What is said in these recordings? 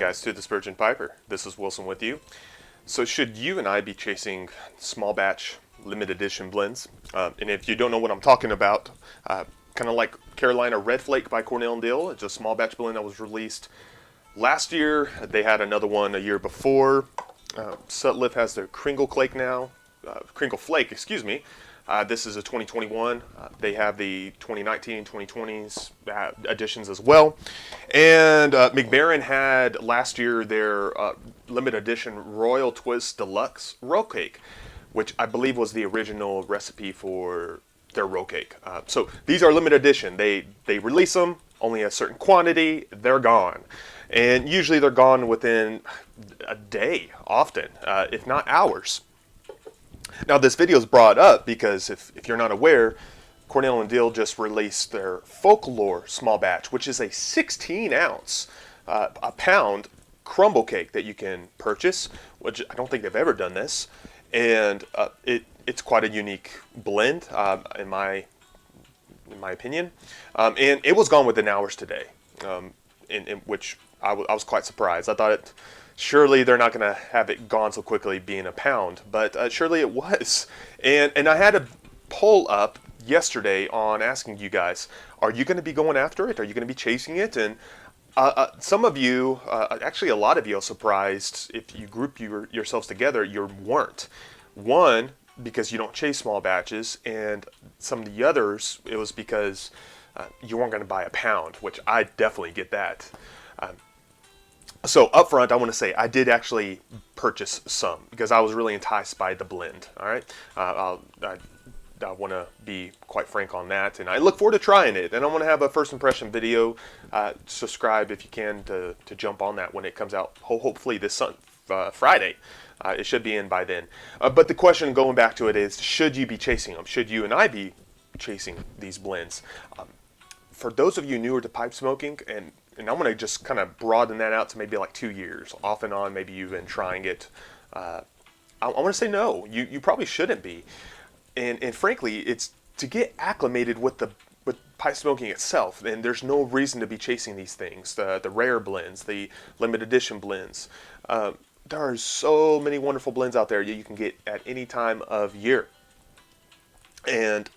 guys to the Spurgeon Piper. This is Wilson with you. So should you and I be chasing small batch limited edition blends? And if you don't know what I'm talking about, kind of like Carolina Red Flake by Cornell and Diehl, it's a small batch blend that was released last year. They had another one a year before. Sutliff has their Kringle Flake now. Kringle Flake, excuse me. This is a 2021. They have the 2019, 2020s editions as well. And McBaron had last year their limited edition Royal Twist Deluxe roll cake, which I believe was the original recipe for their roll cake. So these are limited edition. They release them, only a certain quantity, they're gone. And usually they're gone within a day, often, if not hours. Now this video is brought up because if you're not aware, Cornell and Diehl just released their Folklore small batch, which is a 16 ounce, a pound crumble cake that you can purchase, which I don't think they've ever done this. And it's quite a unique blend, in my opinion. And it was gone within hours today, in which I was quite surprised. I thought surely they're not going to have it gone so quickly being a pound, but surely it was. And I had a poll up yesterday on asking you guys, are you going to be going after it? Are you going to be chasing it? And some of you, actually a lot of you, are surprised if you group yourselves together, you weren't. One, because you don't chase small batches, and some of the others, it was because you weren't going to buy a pound, which I definitely get that. So up front, I want to say I did actually purchase some because I was really enticed by the blend. All right, I want to be quite frank on that, and I look forward to trying it. And I want to have a first impression video. Subscribe if you can to jump on that when it comes out. Hopefully this Friday. It should be in by then. But the question going back to it is, should you be chasing them? Should you and I be chasing these blends? For those of you newer to pipe smoking, and I'm going to just kind of broaden that out to maybe like 2 years, off and on, maybe you've been trying it. I want to say no, you probably shouldn't be. And frankly, it's to get acclimated with pipe smoking itself, and there's no reason to be chasing these things, the rare blends, the limited edition blends. There are so many wonderful blends out there that you can get at any time of year. And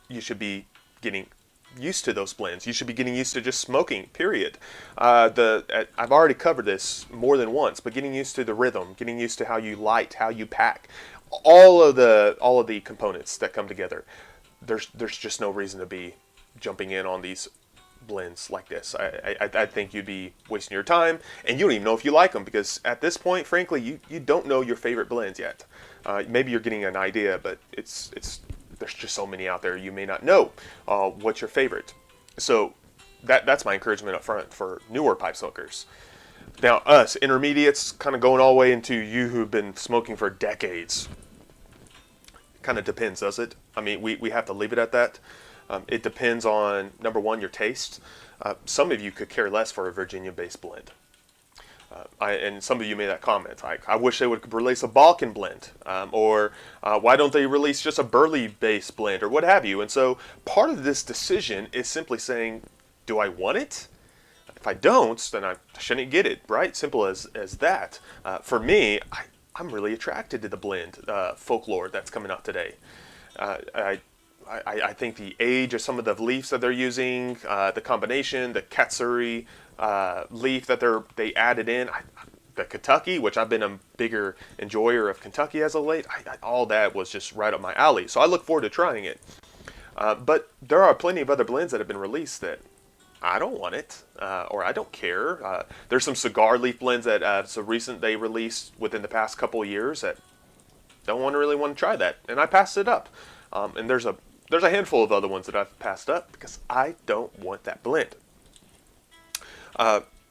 you should be getting used to those blends. You should be getting used to just smoking, period. I've already covered this more than once, but getting used to the rhythm, getting used to how you light, how you pack, all of the components that come together. There's just no reason to be jumping in on these blends like this. I think you'd be wasting your time, and you don't even know if you like them, because at this point, frankly, you don't know your favorite blends yet. Maybe you're getting an idea, but there's just so many out there, you may not know what's your favorite. So that's my encouragement up front for newer pipe smokers. Now us intermediates, kind of going all the way into you who've been smoking for decades. Kind of depends, does it? I mean, we have to leave it at that. It depends on, number one, your taste. Some of you could care less for a Virginia-based blend. And some of you made that comment, like, I wish they would release a Balkan blend, or why don't they release just a Burley-based blend, or what have you. And so part of this decision is simply saying, do I want it? If I don't, then I shouldn't get it, right? Simple as that. For me, I'm really attracted to the blend, Folklore, that's coming out today. I think the age of some of the leaves that they're using, the combination, the Katsuri leaf that they added in, the Kentucky, which I've been a bigger enjoyer of Kentucky as of late, all that was just right up my alley. So I look forward to trying it. But there are plenty of other blends that have been released that I don't want it, or I don't care. There's some cigar leaf blends that they released within the past couple of years that don't really want to try that, and I passed it up. And there's a handful of other ones that I've passed up because I don't want that blend.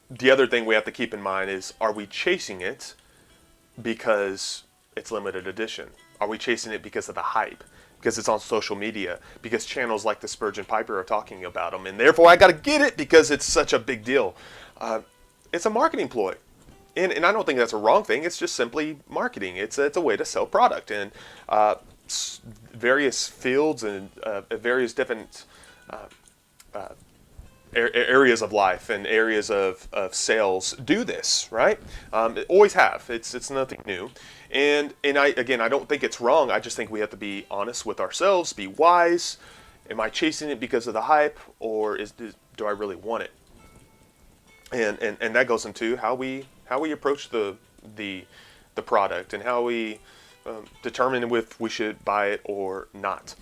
The other thing we have to keep in mind is, are we chasing it because it's limited edition? Are we chasing it because of the hype? Because it's on social media? Because channels like TheSpurgeonPiper are talking about them, and therefore I got to get it because it's such a big deal? It's a marketing ploy. And I don't think that's a wrong thing. It's just simply marketing. It's a way to sell product. And various fields and various different areas of life and areas of sales do this, right? It always have. It's nothing new, and I don't think it's wrong. I just think we have to be honest with ourselves, be wise. Am I chasing it because of the hype, or do I really want it? And that goes into how we approach the product, and how we determine if we should buy it or not.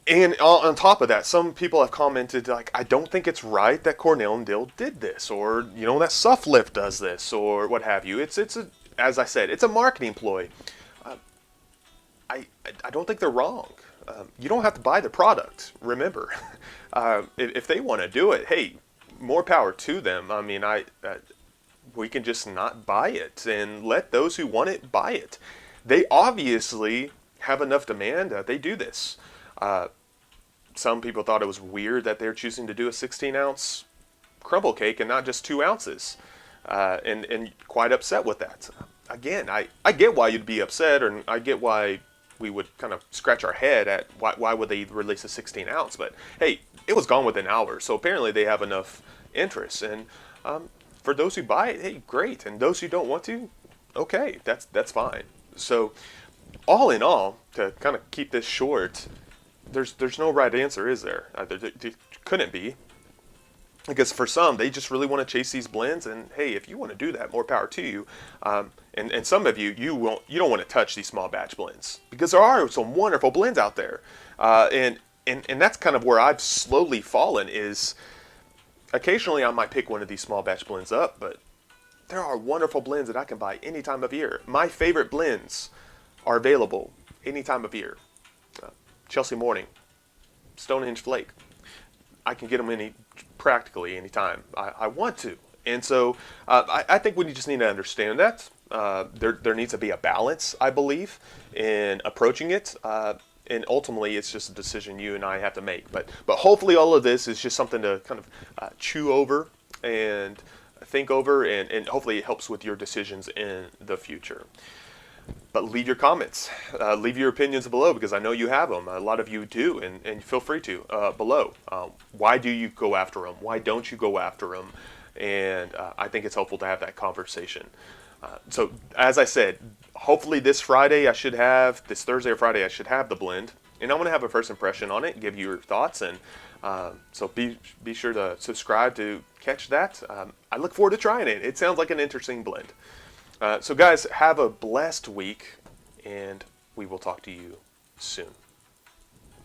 And on top of that, some people have commented like, I don't think it's right that Cornell and Diehl did this, or that Sutliff does this, or what have you. It's as I said, it's a marketing ploy. I don't think they're wrong. You don't have to buy the product. Remember, if they want to do it, hey, more power to them. I mean, we can just not buy it and let those who want it buy it. They obviously have enough demand that they do this. Some people thought it was weird that they're choosing to do a 16-ounce crumble cake and not just 2 ounces, and quite upset with that. Again, I get why you'd be upset, and I get why we would kind of scratch our head at why would they release a 16-ounce. But hey, it was gone within hours, so apparently they have enough interest. And for those who buy it, hey, great. And those who don't want to, okay, that's fine. So all in all, to kind of keep this short, there's no right answer, is there? There couldn't be. Because for some, they just really want to chase these blends, and hey, if you want to do that, more power to you. And some of you don't want to touch these small batch blends, because there are some wonderful blends out there. And that's kind of where I've slowly fallen, is occasionally I might pick one of these small batch blends up, but there are wonderful blends that I can buy any time of year. My favorite blends are available any time of year. Chelsea Morning, Stonehenge Flake. I can get them practically any time I want to. And so I think we just need to understand that. There needs to be a balance, I believe, in approaching it. And ultimately, it's just a decision you and I have to make. But hopefully all of this is just something to kind of chew over and think over, and hopefully it helps with your decisions in the future. But leave your comments, leave your opinions below, because I know you have them. A lot of you do, and feel free to below. Why do you go after them? Why don't you go after them? And I think it's helpful to have that conversation. So as I said, hopefully this Thursday or Friday, I should have the blend, and I want to have a first impression on it, give you your thoughts, and so be sure to subscribe to catch that. I look forward to trying it. It sounds like an interesting blend. So guys, have a blessed week, and we will talk to you soon.